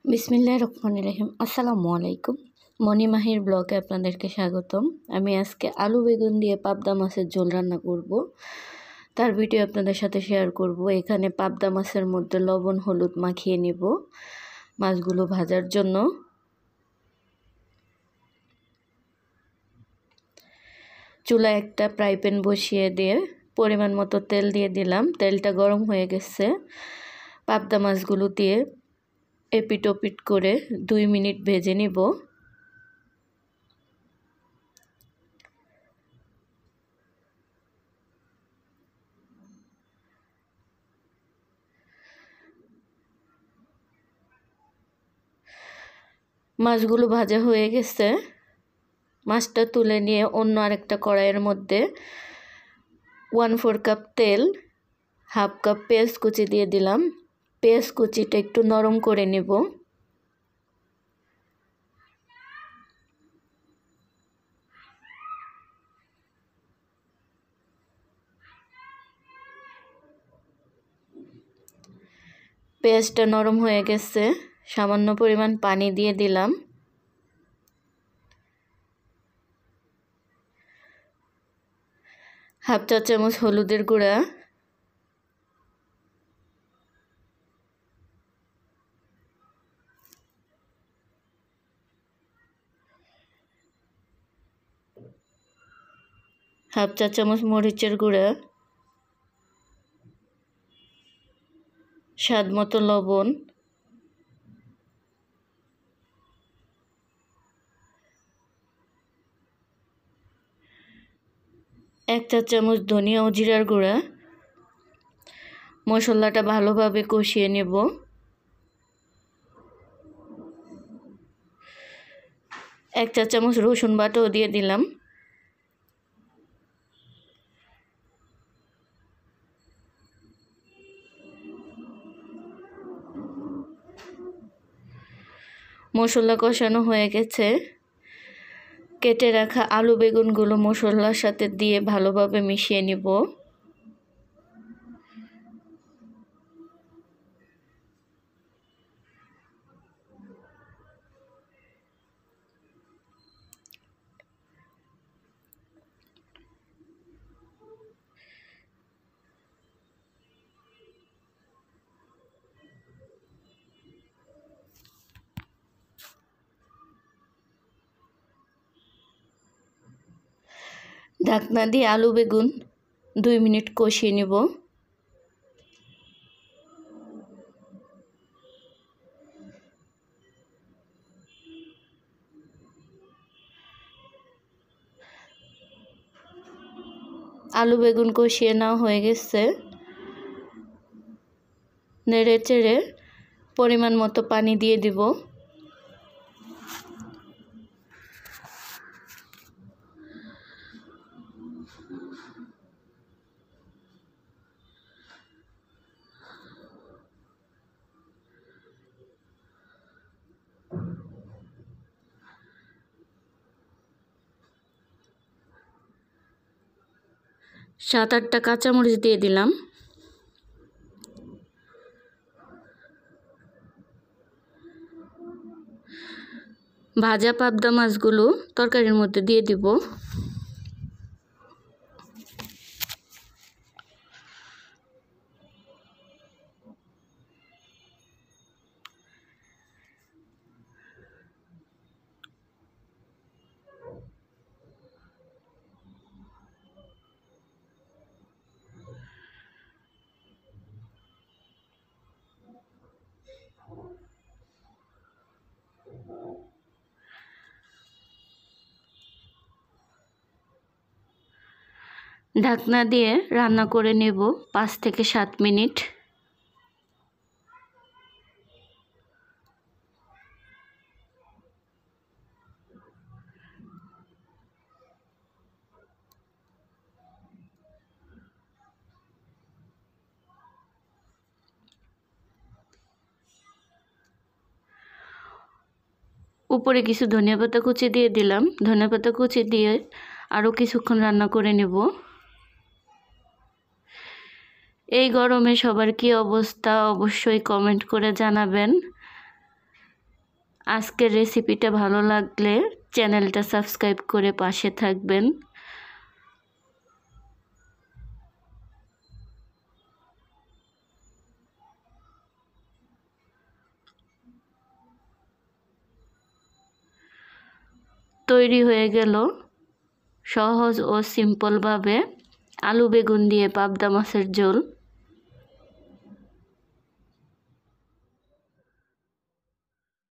বিসমিল্লাহির রহমানির রহিম। আসসালামু আলাইকুম। মনি মাহির ব্লগে আপনাদেরকে স্বাগতম। আমি আজকে আলু বেগুন দিয়ে পাবদা মাছের ঝোল রান্না করব, তার ভিডিও আপনাদের সাথে শেয়ার করব। এখানে পাবদা মাছের মধ্যে লবণ হলুদ মাখিয়ে নিব মাছগুলো ভাজার জন্য। চুলায় একটা ফ্রাই প্যান বসিয়ে দিয়ে পরিমাণ মতো তেল দিয়ে দিলাম। তেলটা গরম হয়ে গেছে, পাবদা মাছগুলো দিয়ে এপিট ওপিট করে 2 মিনিট ভেজে নিব। মাছগুলো ভাজা হয়ে গেছে, মাছটা তুলে নিয়ে অন্য আরেকটা কড়াইয়ের মধ্যে 1/4 কাপ তেল, 1/2 কাপ পেঁয়াজ কুচি দিয়ে দিলাম। পেঁয়াজ কুচিটা একটু নরম করে নেব। পেঁয়াজটা নরম হয়ে গেছে, সামান্য পরিমাণ পানি দিয়ে দিলাম। হাফ চা চামচ হলুদের গুঁড়া, হাফ চা চামচ মরিচের গুঁড়া, স্বাদ মতো লবণ, 1 চা চামচ ধনিয়া ও জিরার গুঁড়া। মশলাটা ভালোভাবে কষিয়ে নেব। এক চা চামচ রসুন বাটাও দিয়ে দিলাম। মশলা কষানো হয়ে গেছে, কেটে রাখা আলু বেগুনগুলো মশলার সাথে দিয়ে ভালোভাবে মিশিয়ে নিব। ঢাকনা দিয়ে আলু বেগুন 2 মিনিট কষিয়ে নেব। আলু বেগুন কষিয়ে নেওয়া হয়ে গেছে, নেড়ে চেড়ে পরিমাণ মতো পানি দিয়ে দিব। সাত আটটা কাঁচামরিচ দিয়ে দিলাম। ভাজা পাবদা মাছগুলো তরকারির মধ্যে দিয়ে দিব। ঢাকনা দিয়ে রান্না করে নেব 5 থেকে 7 মিনিট। উপরে কিছু ধনিয়া পাতা কুচি দিয়ে দিলাম। ধনিয়া পাতা কুচি দিয়ে আরও কিছুক্ষণ রান্না করে নেব। এই গরমে সবার কি অবস্থা অবশ্যই কমেন্ট করে জানাবেন। আজকের রেসিপিটা ভালো লাগলে চ্যানেলটা সাবস্ক্রাইব করে পাশে থাকবেন। তৈরি হয়ে গেল সহজ ও সিম্পলভাবে আলু বেগুন দিয়ে পাবদা মাছের ঝোল।